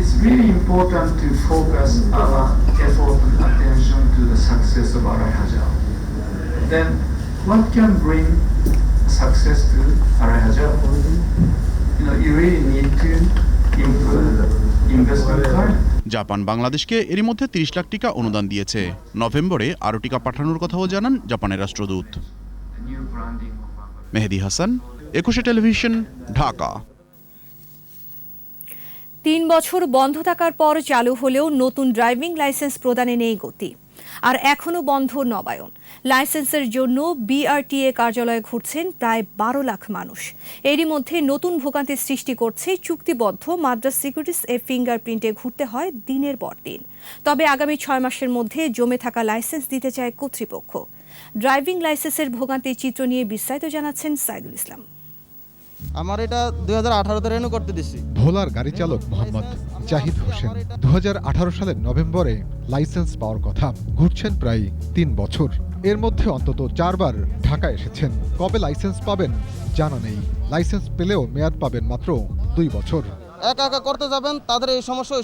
[SPEAKER 9] It's really important to focus our effort and attention to the success of Arai Hajao. Then, what can bring success to Arai Hajao? You really need to improve investment climate.
[SPEAKER 7] Japan বাংলাদেশকে এরই মধ্যে 30 লাখ টাকা অনুদান দিয়েছে। নভেম্বরে আরও টাকা পাঠানোর কথাও জানান জাপানের রাষ্ট্রদূত। মেহেদী হাসান, 21 টেলিভিশন, ঢাকা।
[SPEAKER 2] 3 বছর বন্ধ থাকার পর চালু হলেও নতুন ড্রাইভিং লাইসেন্স প্রদানে নেই গতি, আর এখনও বন্ধ নবায়ন। লাইসেন্সের জন্য বিআরটিএ কার্যালয়ে ঘুরছেন প্রায় 12 লাখ মানুষ। এরই মধ্যে নতুন ভোগান্তির সৃষ্টি করছে চুক্তিবদ্ধ মাদ্রাজ সিকিউরিটিস ফিঙ্গারপ্রিন্টে ঘুরতে হয় দিনের পর দিন। তবে আগামী 6 মাসের মধ্যে জমে থাকা লাইসেন্স দিতে চায় কর্তৃপক্ষ। ড্রাইভিং লাইসেন্সের ভোগান্তির চিত্র নিয়ে বিস্তারিত জানাচ্ছেন সাইদুল ইসলাম।
[SPEAKER 20] আমার এটা 2018 তে রেনু করতে দিছি।
[SPEAKER 21] ভোলার গাড়ি চালক মোহাম্মদ জাহিদ হোসেন 2018 সালের নভেম্বরে লাইসেন্স পাওয়ার কথা। ঘুরছেন প্রায় 3 বছর। এর মধ্যে অন্তত 4 বার ঢাকা এসেছেন। কবে লাইসেন্স পাবেন জানা নেই। লাইসেন্স পেলেও মেয়াদ পাবেন মাত্র 2 বছর।
[SPEAKER 20] একা একা করতে যাবেন, তাদের এই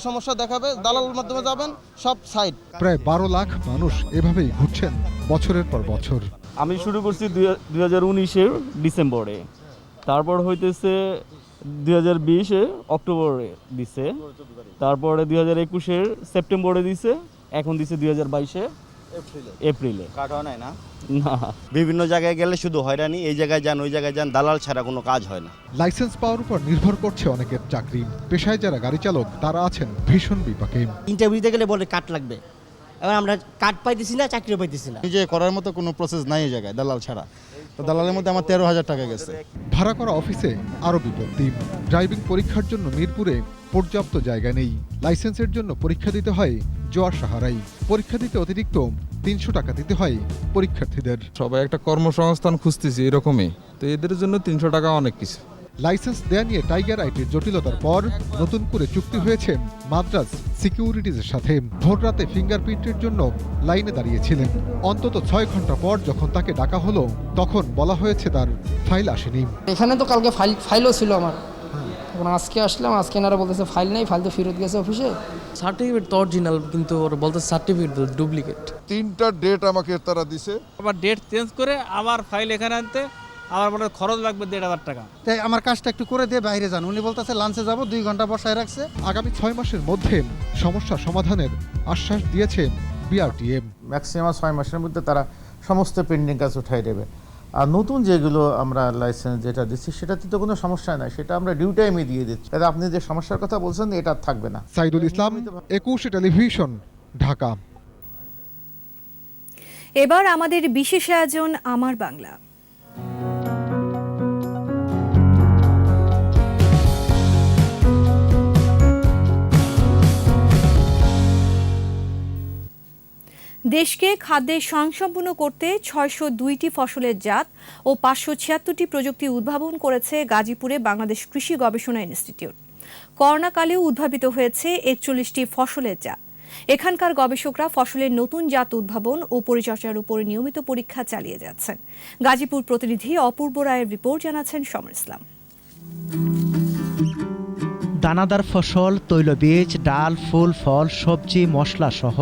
[SPEAKER 20] সমস্যা দেখাবে, দালালের মাধ্যমে যাবেন, সব সাইড।
[SPEAKER 21] প্রায় 12 লাখ মানুষ এভাবেই ঘুরছেন বছরের পর বছর।
[SPEAKER 10] আমি শুরু করছি 2019-এর ডিসেম্বরে, তারপর হইতেছে 2020-এ অক্টোবরে দিছে, তারপরে 2021-এর সেপ্টেম্বরে দিছে, এখন দিছে 2022-এ এপ্রিলে।
[SPEAKER 11] কাটা নাই না? না, বিভিন্ন জায়গায় গেলে শুধু হয়রানি, এই জায়গায় যান ওই জায়গায় যান, দালাল ছাড়া কোনো কাজ হয় না।
[SPEAKER 21] লাইসেন্স পাওয়ার উপর নির্ভর করছে অনেকের চাকরি। পেশায় যারা গাড়ি চালক তারা আছেন ভীষণ বিপাকে।
[SPEAKER 11] ইন্টারভিউ দিতে গেলে বলে কাট লাগবে,
[SPEAKER 8] এখন আমরা কার্ড পাইতেছি না, চাকরিও পাইতেছি না।
[SPEAKER 12] নিজে করার মতো কোনো প্রসেস নাই এই জায়গায় দালাল ছাড়া, তো দালালের মধ্যে আমার 13,000 টাকা গেছে।
[SPEAKER 21] ভাড়া করা অফিসে আরও বিপত্তি। ড্রাইভিং পরীক্ষার জন্য মিরপুরে পর্যাপ্ত জায়গা নেই। লাইসেন্সের জন্য পরীক্ষা দিতে হয় জোয়ার সাহারাই। পরীক্ষা দিতে অতিরিক্ত 300 টাকা দিতে হয় পরীক্ষার্থীদের।
[SPEAKER 14] সবাই একটা কর্মসংস্থান খুঁজতেছি এরকমই, তো এদের জন্য 300 টাকা অনেক কিছু।
[SPEAKER 21] লাইসেন্স দেয়া নিয়ে টাইগার আইটির জটিলতার পর নতুন করে চুক্তি হয়েছে মাদ্রাজ সিকিউরিটিজের সাথে। ভোর রাতে ফিঙ্গারপ্রিন্টের জন্য লাইনে দাঁড়িয়েছিলেন। অন্তত 6 ঘন্টা পর যখন তাকে ডাকা হলো তখন বলা হয়েছে তার ফাইল আসেনি।
[SPEAKER 16] এখানে তো কালকে ফাইলও ছিল আমার, এখন আজকে আসলাম, আজকে এনারা বলতেছে ফাইল নেই, ফাইল তো ফেরত গেছে অফিসে।
[SPEAKER 18] সার্টিফিকেট তো অরিজিনাল, কিন্তু ওরা বলতে সার্টিফিকেট ডুপ্লিকেট।
[SPEAKER 19] 3টা ডেট আমাকে তারা দিছে,
[SPEAKER 10] আবার ডেট চেঞ্জ করে আবার ফাইল এখানে আনতে আমার মনে খরচ লাগবে 1,500 টাকা।
[SPEAKER 16] তাই আমার কাজটা একটু করে দিয়ে বাইরে যান, উনি বলতেছে লাঞ্চে যাব, 2 ঘন্টা বসায় রাখছে।
[SPEAKER 21] আগামী 6 মাসের মধ্যে সমস্যা সমাধানের আশ্বাস দিয়েছে বিআরটিএ।
[SPEAKER 27] ম্যাক্সিমাম 6 মাসের মধ্যে তারা সমস্ত পেন্ডিং কাজ উঠাই দেবে। আর নতুন যেগুলো আমরা লাইসেন্স যেটা দিচ্ছি সেটাতে তো কোনো সমস্যা নাই, সেটা আমরা ডিউ টাইমে দিয়ে দিচ্ছি। তাহলে আপনি যে সমস্যার কথা বলছেন এটা থাকবে না।
[SPEAKER 21] সাইদুল ইসলাম, 21 টেলিভিশন, ঢাকা।
[SPEAKER 2] এবার আমাদের বিশেষ আয়োজন আমার বাংলা। দেশকে খাদ্যে স্বয়ংসম্পূর্ণ করতে 602টি ফসলের জাত ও 576টি প্রযুক্তি উদ্ভাবন করেছে গাজীপুরে বাংলাদেশ কৃষি গবেষণা ইনস্টিটিউট। করোনাকালেও উদ্ভাবিত হয়েছে 41টি ফসলের জাত। এখানকার গবেষকরা ফসলের নতুন জাত উদ্ভাবন ও পরিচর্যার উপর নিয়মিত পরীক্ষা চালিয়ে যাচ্ছেন। গাজীপুর প্রতিনিধি অপূর্ব রায়ের রিপোর্ট, জানাচ্ছেন সমর ইসলাম।
[SPEAKER 28] দানাদার ফসল, তৈলবীজ, ডাল, ফুল, ফল, সবজি, মশলা সহ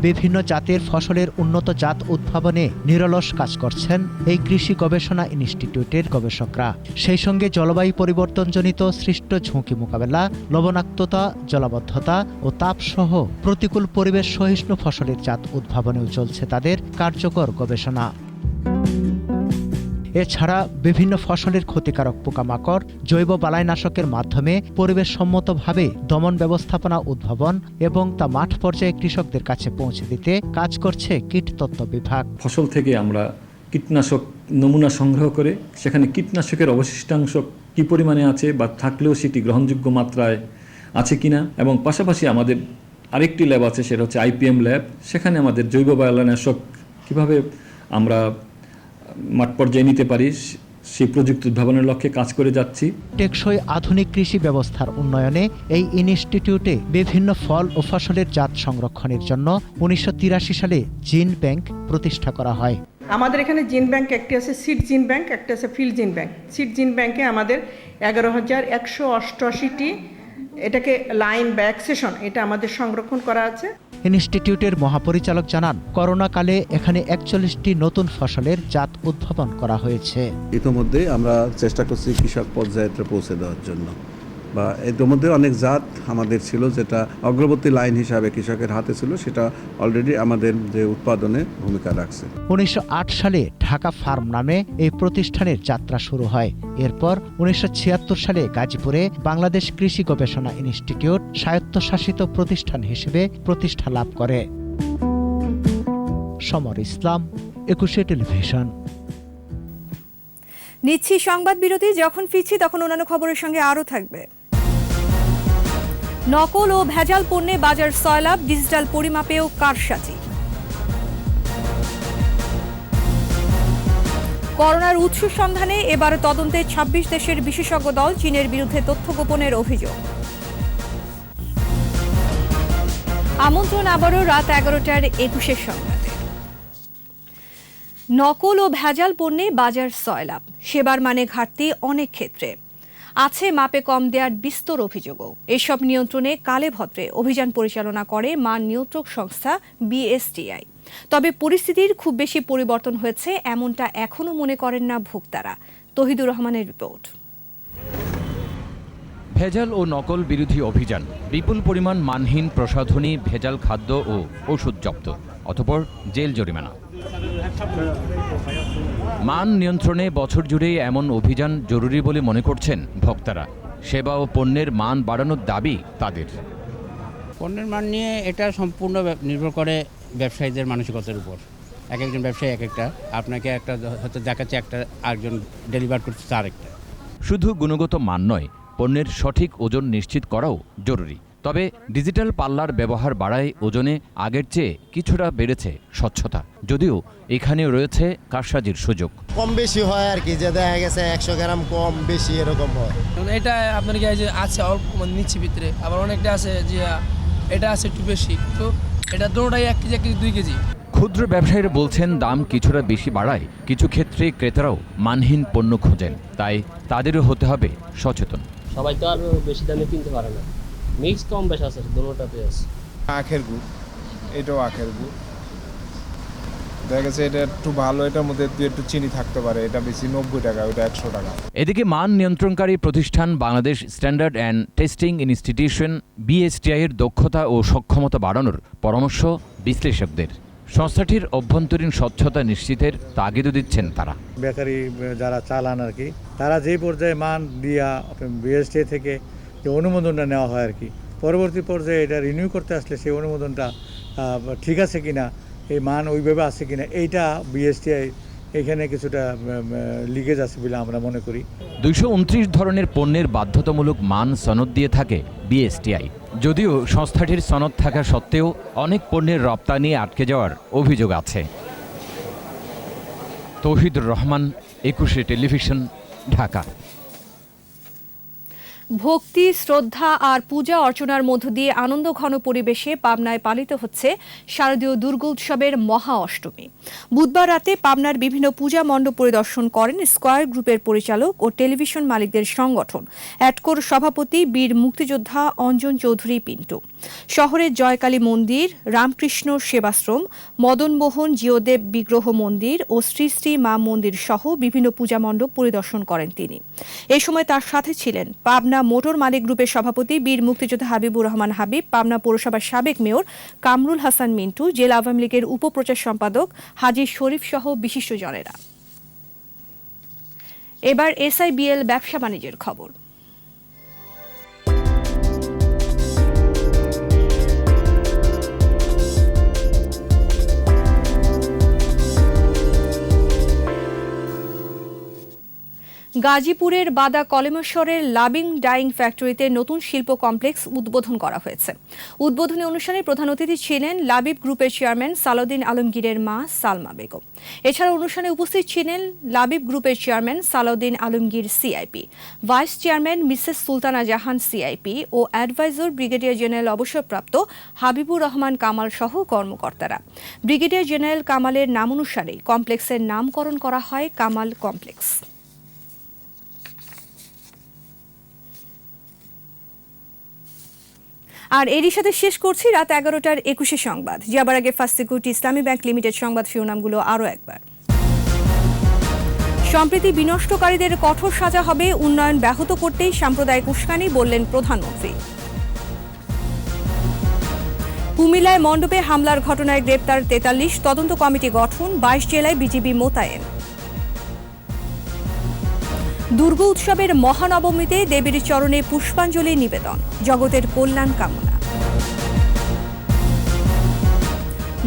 [SPEAKER 28] বিভিন্ন জাতের ফসলের উন্নত জাত উদ্ভাবনে নিরলস কাজ করছেন এই কৃষি গবেষণা ইনস্টিটিউটের গবেষকরা। সেই সঙ্গে জলবায়ু পরিবর্তনজনিত সৃষ্ট ঝুঁকি মোকাবেলা, লবণাক্ততা, জলাবদ্ধতা ও তাপ সহ প্রতিকূল পরিবেশ সহিষ্ণু ফসলের জাত উদ্ভাবনেও চলছে তাদের কার্যকর গবেষণা। এছাড়া বিভিন্ন ফসলের ক্ষতিকারক পোকামাকড় জৈব বালাইনাশকের মাধ্যমে পরিবেশ সম্মতভাবে দমন ব্যবস্থাপনা উদ্ভাবন এবং তা মাঠ পর্যায়ে কৃষকদের কাছে পৌঁছে দিতে কাজ করছে কীটতত্ত্ব বিভাগ।
[SPEAKER 29] ফসল থেকে আমরা কীটনাশক নমুনা সংগ্রহ করে সেখানে কীটনাশকের অবশিষ্টাংশ কী পরিমাণে আছে বা থাকলেও সেটি গ্রহণযোগ্য মাত্রায় আছে কিনা, এবং পাশাপাশি আমাদের আরেকটি ল্যাব আছে, সেটা হচ্ছে IPM ল্যাব। সেখানে আমাদের জৈব বালাইনাশক কীভাবে আমরা মাঠ পর্যায়ে নিতে পারি সেই প্রযুক্তি উদ্ভাবনের লক্ষ্যে কাজ করে যাচ্ছি।
[SPEAKER 28] টেকসই আধুনিক কৃষি ব্যবস্থার উন্নয়নে এই ইনস্টিটিউটে বিভিন্ন ফল ও ফসলের জাত সংরক্ষণের জন্য 1983 সালে জিন ব্যাংক প্রতিষ্ঠা করা হয়।
[SPEAKER 30] আমাদের এখানে জিন ব্যাংক একটি আছে, সিড জিন ব্যাংক একটা আছে, ফিল্ড জিন ব্যাংক। সিড জিন ব্যাংকে আমাদের 11,188টি এটাকে লাইন বা অ্যাক্সেশন এটা আমাদের সংরক্ষণ করা আছে।
[SPEAKER 28] ইনস্টিটিউটের মহাপরিচালক জানান, করোনাকালে এখানে 41টি নতুন ফসলের জাত উদ্ভাবন করা হয়েছে।
[SPEAKER 31] ইতিমধ্যে আমরা চেষ্টা করছি কৃষক পর্যায়ে পৌঁছে দেওয়ার জন্য, বা ইতিমধ্যে অনেক জাত আমাদের ছিল যেটা অগ্রবর্তী লাইন হিসাবে কৃষকের হাতে ছিল, সেটা অলরেডি আমাদের যে উৎপাদনে ভূমিকা রাখছে।
[SPEAKER 28] 1908 সালে ঢাকা ফার্ম নামে এই প্রতিষ্ঠানের যাত্রা শুরু হয়। এরপর 1976 সালে গাজীপুরে বাংলাদেশ কৃষি গবেষণা ইনস্টিটিউট স্বায়ত্তশাসিত প্রতিষ্ঠান হিসেবে প্রতিষ্ঠা লাভ করে। সমর ইসলাম, 21 টেলিভিশন।
[SPEAKER 2] নিচ্ছি সংবাদ বিরতি, যখন ফিরছি তখন অন্যান্য খবরের সঙ্গে আরও থাকবে। নকল ও ভেজাল পণ্যে বাজার সয়লাভ, ডিজিটাল পরিমাপেও কারসাজি। করোনার উৎস সন্ধানে এবার তদন্তে 26 দেশের বিশেষজ্ঞ দল, চীনের বিরুদ্ধে তথ্য গোপনের অভিযোগ। আমন্ত্রণ আবারও রাত 11টার 21 সংবাদে। নকল ও ভেজাল পণ্যে বাজার সয়লাভ, সেবার মানে ঘাটতি অনেক ক্ষেত্রে আছে, মাপে কম দেওয়ার বিস্তর অভিযোগও। এসব নিয়ন্ত্রণে কালে ভদ্রে অভিযান পরিচালনা করে মান নিয়ন্ত্রক সংস্থা BSTI। তবে পরিস্থিতির খুব বেশি পরিবর্তন হয়েছে এমনটা এখনও মনে করেন না ভোক্তারা। তহিদুর রহমানের রিপোর্ট।
[SPEAKER 32] ভেজাল ও নকল বিরোধী অভিযান, বিপুল পরিমাণ মানহীন প্রসাধনী, ভেজাল খাদ্য ও ওষুধ জব্দ, অতঃপর জেল জরিমানা। মান নিয়ন্ত্রণে বছর জুড়েই এমন অভিযান জরুরি বলে মনে করছেন ভোক্তারা। সেবা ও পণ্যের মান বাড়ানোর দাবি তাদের।
[SPEAKER 33] পণ্যের মান নিয়ে এটা সম্পূর্ণ নির্ভর করে
[SPEAKER 1] ব্যবসায়ীদের মানসিকতার উপর। এক একজন ব্যবসায়ী এক একটা, আপনাকে একটা হয়তো দেখাচ্ছে একটা, আরেকজন ডেলিভার করতেছে আরেকটা।
[SPEAKER 32] শুধু গুণগত মান নয়, পণ্যের সঠিক ওজন নিশ্চিত করাও জরুরি। তবে ডিজিটাল পাল্লার ব্যবহার বাড়ায় ওজনে আগের চেয়ে কিছুটা বেড়েছে স্বচ্ছতা, যদিও এখানেও রয়েছে কারসাজির সুযোগ।
[SPEAKER 20] কম বেশি হয় আর কি, যে দেখা গেছে 100 গ্রাম কম বেশি এরকম হয়।
[SPEAKER 16] এটা আপনার কি যে আছে অল্প নিচ্ছি ভিতরে, আবার অনেকটা আছে যে এটা আছে একটু বেশি, তো এটা দুটোটাই 1 কেজি 1 কেজি 2 কেজি।
[SPEAKER 32] ক্ষুদ্র ব্যবসায়ীরা বলছেন দাম কিছুটা বেশি বাড়ায় কিছু ক্ষেত্রে ক্রেতারাও মানহীন পণ্য খোঁজেন, তাই তাদেরও হতে হবে সচেতন।
[SPEAKER 3] সবাই তো আর বেশি দামে কিনতে পারে না, মিক্স কম বেশি আছে দুটোটাতে আছে।
[SPEAKER 14] আখের গুড়, এটাও আখের গুড়, দেখা গেছে এটা একটু ভালো, এটার মধ্যে একটু চিনি থাকতে পারে, এটা বেশি 90 টাকা, ওটা 100 টাকা।
[SPEAKER 32] এদিকে মান নিয়ন্ত্রণকারী প্রতিষ্ঠান Bangladesh standard and testing institution BSTI এর দক্ষতা ও সক্ষমতা বাড়ানোর পরামর্শ বিশ্লেষকদের। সংস্থাটির অভ্যন্তরীণ স্বচ্ছতা নিশ্চিতের তাগিদও দিচ্ছেন তারা।
[SPEAKER 5] বেকারি যারা চালান আর কি, তারা যেই পর্যায়ে মান দিয়া BSTI থেকে যে অনুমোদনটা নেওয়া হয় আর কি, পরবর্তী পর্যায়ে এটা রিনিউ করতে আসলে সেই অনুমোদনটা ঠিক আছে কিনা, এই মান ওইভাবে আছে কিনা, এইটা BSTI এখানে কিছুটা লিকেজ আছে বলে আমরা মনে করি।
[SPEAKER 32] 229 ধরনের পণ্যের বাধ্যতামূলক মান সনদ দিয়ে থাকে BSTI, যদিও সংস্থাটির সনদ থাকা সত্ত্বেও অনেক পণ্যের রপ্তানি আটকে যাওয়ার অভিযোগ আছে। তৌহিদুর রহমান, 21 টেলিভিশন, ঢাকা।
[SPEAKER 2] ভক্তি, শ্রদ্ধা আর পূজা অর্চনার মধ্য দিয়ে আনন্দঘন পরিবেশে পাবনায় পালিত হচ্ছে শারদীয় দুর্গোৎসবের মহা অষ্টমী। বুধবার রাতে পাবনার বিভিন্ন পূজা মণ্ডপ পরিদর্শন করেন স্কয়ার গ্রুপের পরিচালক ও টেলিভিশন মালিকদের সংগঠন অ্যাটকোর সভাপতি বীর মুক্তিযোদ্ধা অঞ্জন চৌধুরী পিন্টু। শহরের জয়কালী মন্দির, রামকৃষ্ণ সেবাশ্রম, মদনমোহন জিওদেব বিগ্রহ মন্দির ও শ্রী শ্রী মা মন্দির সহ বিভিন্ন পূজা মণ্ডপ পরিদর্শন করেন তিনি। এ সময় তার সাথে ছিলেন পাবনা মোটর মালিক গ্রুপের সভাপতি বীর মুক্তিযোদ্ধা হাবিবুর রহমান হাবিব, পাবনা পৌরসভার সাবেক মেয়র কামরুল হাসান মিন্টু, জেলা আওয়ামী লীগের উপপ্রচার সম্পাদক হাজী শরীফ সহ বিশিষ্টজনেরা। এবার SIBL ব্যবসা বাণিজ্যের খবর। গাজীপুরের বাদা কলেমেশ্বরের লাবিং ডাইং ফ্যাক্টরিতে নতুন শিল্প কমপ্লেক্স উদ্বোধন করা হয়েছে। উদ্বোধনী অনুষ্ঠানে প্রধান অতিথি ছিলেন লাবিব গ্রুপের চেয়ারম্যান সালাউদ্দিন আলমগীরের মা সালমা বেগম। এছাড়া অনুষ্ঠানে উপস্থিত ছিলেন লাবিব গ্রুপের chairman Salauddin Alamgir CIP, vice chairman Mrs Sultana Jahan CIP ও অ্যাডভাইজর ব্রিগেডিয়ার জেনারেল অবসরপ্রাপ্ত হাবিবুর রহমান কামাল সহ কর্মকর্তারা। ব্রিগেডিয়ার জেনারেল কামালের নামানুসারে কমপ্লেক্সের নামকরণ করা হয় কামাল কমপ্লেক্স। আর এরই সাথে শেষ করছি রাত 11টার 21 সংবাদ। যাবার আগে ফার্স্ট সিকিউরিটি ইসলামী ব্যাংক লিমিটেড সংবাদ শিরোনামগুলো আরও একবার। সম্প্রীতি বিনষ্টকারীদের কঠোর সাজা হবে, উন্নয়ন ব্যাহত করতেই সাম্প্রদায়িক উস্কানি, বললেন প্রধানমন্ত্রী। কুমিল্লায় মণ্ডপে হামলার ঘটনায় গ্রেপ্তার 43, তদন্ত কমিটি গঠন, 22 জেলায় বিজিবি মোতায়েন। দুর্গা উৎসবের মহানবমীতে দেবীর চরণে পুষ্পাঞ্জলি নিবেদন, জগতের কল্যাণ কামনা।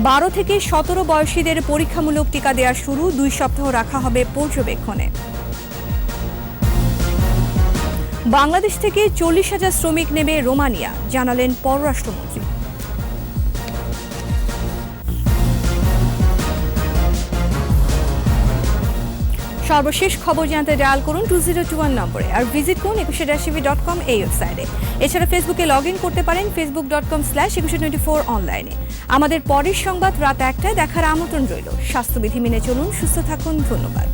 [SPEAKER 2] 12 থেকে 17 বয়সীদের পরীক্ষামূলক টিকা দেওয়া শুরু, 2 সপ্তাহ রাখা হবে পর্যবেক্ষণে। বাংলাদেশ থেকে 40,000 শ্রমিক নেবে রোমানিয়া, জানালেন পররাষ্ট্রমন্ত্রী। সর্বশেষ খবর জানতে ডায়াল করুন 2021 নম্বরে আর ভিজিট করুন 21-tv.com এই ওয়েবসাইটে। এছাড়া ফেসবুকে লগ ইন করতে পারেন facebook.com/2124 অনলাইনে। আমাদের পরের সংবাদ রাত 1টায় দেখার আমন্ত্রণ রইল। স্বাস্থ্যবিধি মেনে চলুন, সুস্থ থাকুন, ধন্যবাদ।